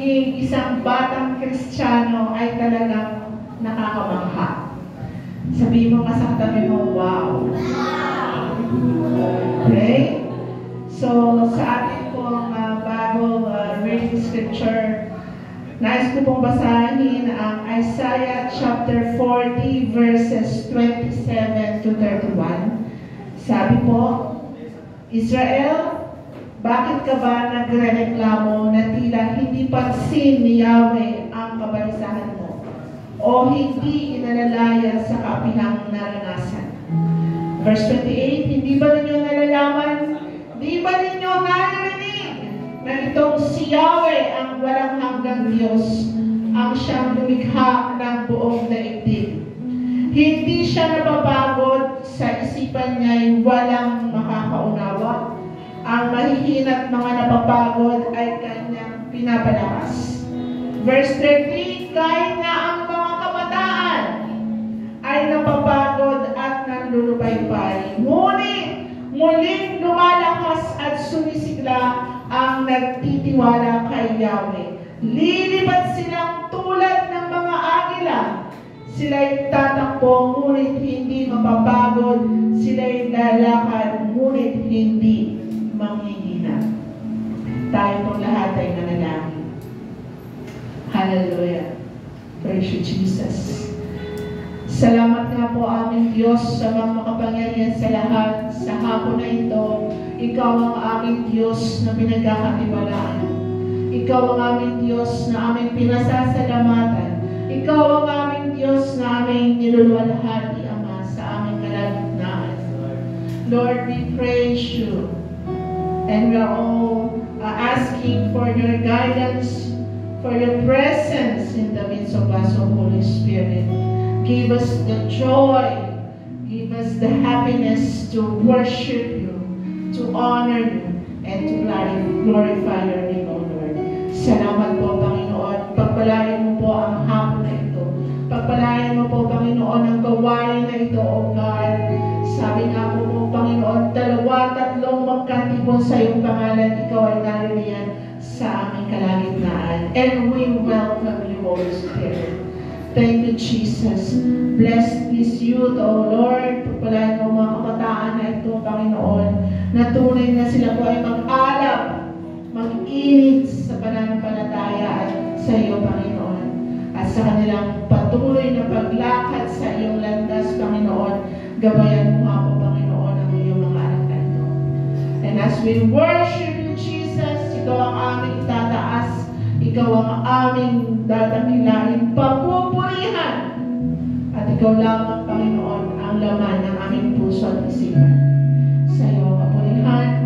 pagiging isang batang Kristiyano ay talagang nakakamangha. Sabihin mo nga sa katabi mo, wow! Okay? So, sa ating pong Bible reading scripture, nais ko pong basahin ang Isaiah chapter 40 verses 27 to 31. Sabi po, Israel, bakit ka ba nagrereklamo na tila hindi pansin ni Yahweh ang kabalisahan mo o hindi inalalayan sa kaapihang naranasan? Verse 28, hindi ba ninyo nalalaman? Di ba ninyo naririnig na itong si Yahweh ang walang hanggang Diyos, ang siyang lumikha ng buong daigdig? Hindi siya napapagod, sa isipan niya'y walang makakaunawa. Ang mahihina't mga napapagod ay kanyang pinapalakas. Verse 13, kahit na ang mga kabataan ay napapagod at nanlulubaypay, ngunit muling lumalakas at sumisigla ang nagtitiwala kay Yahweh. Lilipat silang tulad ng mga agila. Sila'y tatakbo, ngunit hindi mapapagod. Sila'y lalakad, ngunit hindi manghihina. Tayo pong lahat ay nanalangin. Hallelujah. Praise you, Jesus. Salamat nga po aming Diyos sa mga makapangyarihan sa lahat. Sa hapon na ito, Ikaw ang aming Diyos na pinagkakatiwalaan. Ikaw ang aming Diyos na aming pinasasalamatan. Ikaw ang aming Diyos na aming niluluwalhati, Ama, sa aming kalagitnaan. Lord, we praise you. And we are all asking for your guidance, for your presence in the midst of us, O Holy Spirit. Give us the joy, give us the happiness to worship you, to honor you, and to glorify your name, O Lord. Salamat po, Panginoon. Pagpalain mo po ang hapon na ito. Pagpalain mo po, Panginoon, ang gawain na ito, O God. Sabi nga po, Panginoon, 2-3 magkatipon sa iyong pangalan, ikaw ay naririyan sa aming kalagitnaan. And we welcome you, Holy Spirit. Thank you, Jesus. Bless this youth, O Lord. Pagpalain mo mga kabataan na ito, Panginoon, na tunay na sila po ay mag-alap, mag-init sa pananampalataya at sa iyo, Panginoon. At sa kanilang patuloy na paglakad sa iyong landas, Panginoon, gabayan mo ako, Panginoon, ang iyong mga anak na ito. And as we worship you, Jesus, ikaw ang aming tataas, ikaw ang aming dadakilain, papupurihan. At ikaw lamang, Panginoon, ang laman ng aming puso at isipan. Sa iyo, kapurihan,